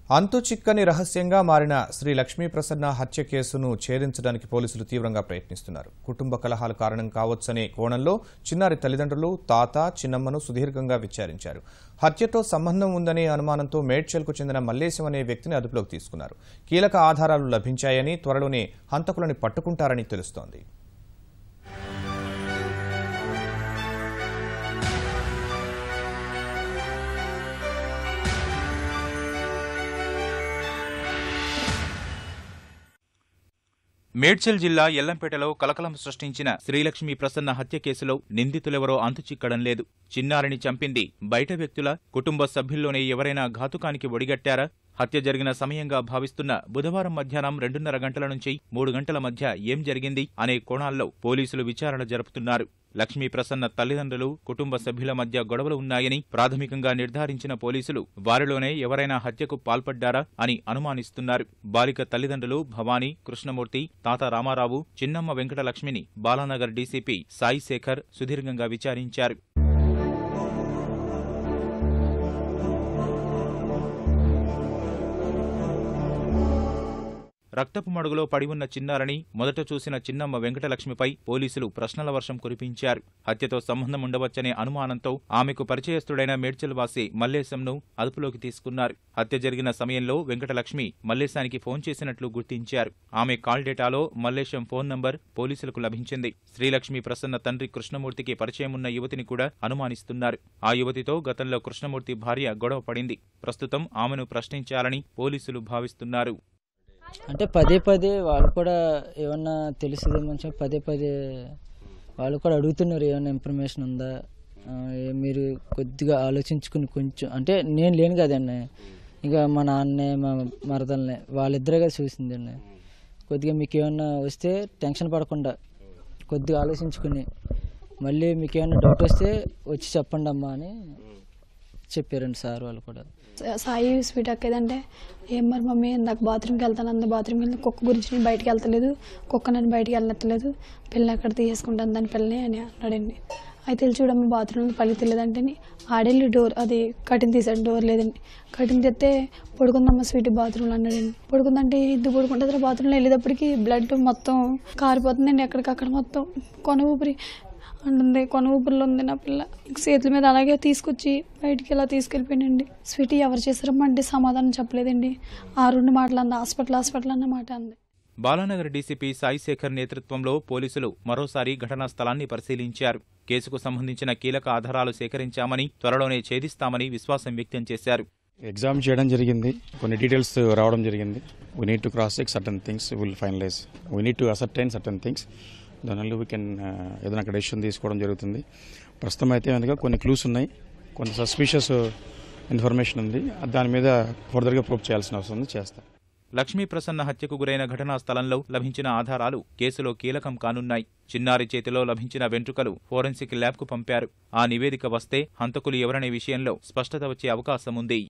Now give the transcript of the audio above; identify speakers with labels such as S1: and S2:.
S1: అంతు చిక్కని రహస్యంగా మారిన శ్రీ లక్ష్మీ ప్రసన్న హత్య కేసును ఛేదించడానికి పోలీసులు తీవ్రంగా ప్రయత్నిస్తున్నారు. కుటుంబ కలహాల కారణం కావచ్చనే కోణంలో చిన్నారి తల్లిదండ్రులు, తాత, చిన్నమ్మను సుదీర్ఘంగా విచారించారు. హత్యతో సంబంధం ఉందనే అనుమానంతో మేడ్చల్కు చెందిన మల్లేశం అనే వ్యక్తిని అదుపులోకి తీసుకున్నారు. కీలక ఆధారాలు లభించాయని, త్వరలోనే హంతకులని పట్టుకుంటారని తెలుస్తోంది.
S2: మేడ్చల్ జిల్లా ఎల్లంపేటలో కలకలం సృష్టించిన శ్రీలక్ష్మీ ప్రసన్న హత్య కేసులో నిందితులెవరో అంతుచిక్కడం లేదు. చిన్నారిని చంపింది బయట వ్యక్తుల, కుటుంబ సభ్యుల్లోనే ఎవరైనా ఘాతుకానికి ఒడిగట్టారా? హత్య జరిగిన సమయంగా భావిస్తున్న బుధవారం మధ్యాహ్నం 2:30 గంటల నుంచి 3 గంటల మధ్య ఏం జరిగింది అనే కోణాల్లో పోలీసులు విచారణ జరుపుతున్నారు. లక్ష్మీ ప్రసన్న తల్లిదండ్రులు, కుటుంబ సభ్యుల మధ్య గొడవలు ఉన్నాయని ప్రాథమికంగా నిర్ధారించిన పోలీసులు వారిలోనే ఎవరైనా హత్యకు పాల్పడ్డారా అని అనుమానిస్తున్నారు. బాలిక తల్లిదండ్రులు భవానీ, కృష్ణమూర్తి, తాత రామారావు, చిన్నమ్మ వెంకటలక్ష్మిని బాలానగర్ డీసీపీ సాయి శేఖర్ సుదీర్ఘంగా విచారించారు. రక్తపు మడుగులో పడి ఉన్న చిన్నారని మొదట చూసిన చిన్నమ్మ వెంకటలక్ష్మిపై పోలీసులు ప్రశ్నల వర్షం కురిపించారు. హత్యతో సంబంధం ఉండవచ్చనే అనుమానంతో ఆమెకు పరిచయస్తుడైన మేడ్చల్ వాసి మల్లేశంను అదుపులోకి తీసుకున్నారు. హత్య జరిగిన సమయంలో వెంకటలక్ష్మి మల్లేశానికి ఫోన్ చేసినట్లు గుర్తించారు. ఆమె కాల్ డేటాలో మల్లేశం ఫోన్ నంబర్ పోలీసులకు లభించింది. శ్రీలక్ష్మీ ప్రసన్న తండ్రి కృష్ణమూర్తికి పరిచయం ఉన్న యువతిని కూడా అనుమానిస్తున్నారు. ఆ యువతితో గతంలో కృష్ణమూర్తి భార్య గొడవ పడింది. ప్రస్తుతం ఆమెను ప్రశ్నించాలని పోలీసులు భావిస్తున్నారు.
S3: అంటే పదే పదే వాళ్ళు కూడా ఏమన్నా తెలుసుదేమని చెప్పి పదే పదే వాళ్ళు కూడా అడుగుతున్నారు, ఏమన్నా ఇన్ఫర్మేషన్ ఉందా, మీరు కొద్దిగా ఆలోచించుకుని కొంచెం, అంటే నేను లేను కదండి, ఇంకా మా నాన్నే మా మరదల్నే వాళ్ళిద్దరేగా చూసిందండి. కొద్దిగా మీకు ఏమన్నా వస్తే టెన్షన్ పడకుండా కొద్దిగా ఆలోచించుకుని మళ్ళీ మీకు ఏమన్నా డౌట్ వస్తే వచ్చి చెప్పండి అమ్మా అని చెప్పారండి సార్ వాళ్ళు కూడా.
S4: సాయి స్వీట్ అక్కేదంటే ఏం మరి మమ్మీ నాకు బాత్రూమ్కి వెళ్తాను అంది, బాత్రూమ్కి వెళ్తే కుక్క గురించి నేను బయటికి వెళ్తలేదు, కుక్క నన్ను బయటికి వెళ్ళట్లేదు, పిల్లని ఎక్కడ తీసుకుంటాను దాని పిల్లని అని అన్నాడండి. అయితే వెళ్ళి చూడమ్మ బాత్రూంలో పల్లి తెలియదంటే ఆడెళ్ళి డోర్ అది కటింగ్ తీసాడు, డోర్ లేదండి. కటింగ్ తెస్తే పడుకుందమ్మ స్వీట్ బాత్రూంలో అన్నాడండి. పడుకుందంటే ఇద్దరు పడుకుంటుంది, బాత్రూంలో వెళ్ళేటప్పటికి బ్లడ్ మొత్తం కారిపోతుందండి, ఎక్కడికక్కడ మొత్తం కొన ఊపిరి అంటుంది, కొన ఊపిరిలో ఉంది నా పిల్ల. చేతుల మీద అలాగే తీసుకొచ్చి బయటికి ఇలా తీసుకెళ్ళిపోయానండి. స్వీటీ ఎవరు చేశారమ్మా అంటే సమాధానం చెప్పలేదండి. ఆ 2 మాటలు అంది, హాస్పిటల్ అన్న మాట అంది.
S2: బాలానగర్ డీసీపీ సాయి శేఖర్ నేతృత్వంలో పోలీసులు మరోసారి ఘటనా స్థలాన్ని పరిశీలించారు. కేసుకు సంబంధించిన కీలక ఆధారాలు సేకరించామని, త్వరలోనే ఛేదిస్తామని విశ్వాసం వ్యక్తం చేశారు.
S5: ఎగ్జామ్ చేయడం జరిగింది, కొన్ని డీటెయిల్స్ రావడం జరిగింది. We need to cross check certain things, will finalize, we need to ascertain certain things, దానివల్ల వీ కెన్ ఏదైనా అక్కడ డెసిషన్ తీసుకోవడం జరుగుతుంది. ప్రస్తుతం అయితే అందుకే కొన్ని క్లూస్ ఉన్నాయి, కొన్ని సస్పిషియస్ ఇన్ఫర్మేషన్ ఉంది, దాని మీద ఫర్దర్గా ప్రూవ్ చేయాల్సిన అవసరం ఉంది, చేస్తాం.
S2: లక్ష్మీ ప్రసన్న హత్యకు గురైన ఘటనా స్థలంలో లభించిన ఆధారాలు కేసులో కీలకం కానున్నాయి. చిన్నారి చేతిలో లభించిన వెంట్రుకలు ఫోరెన్సిక్ ల్యాబ్కు పంపారు. ఆ నివేదిక వస్తే హంతకులు ఎవరనే విషయంలో స్పష్టత వచ్చే అవకాశం ఉంది.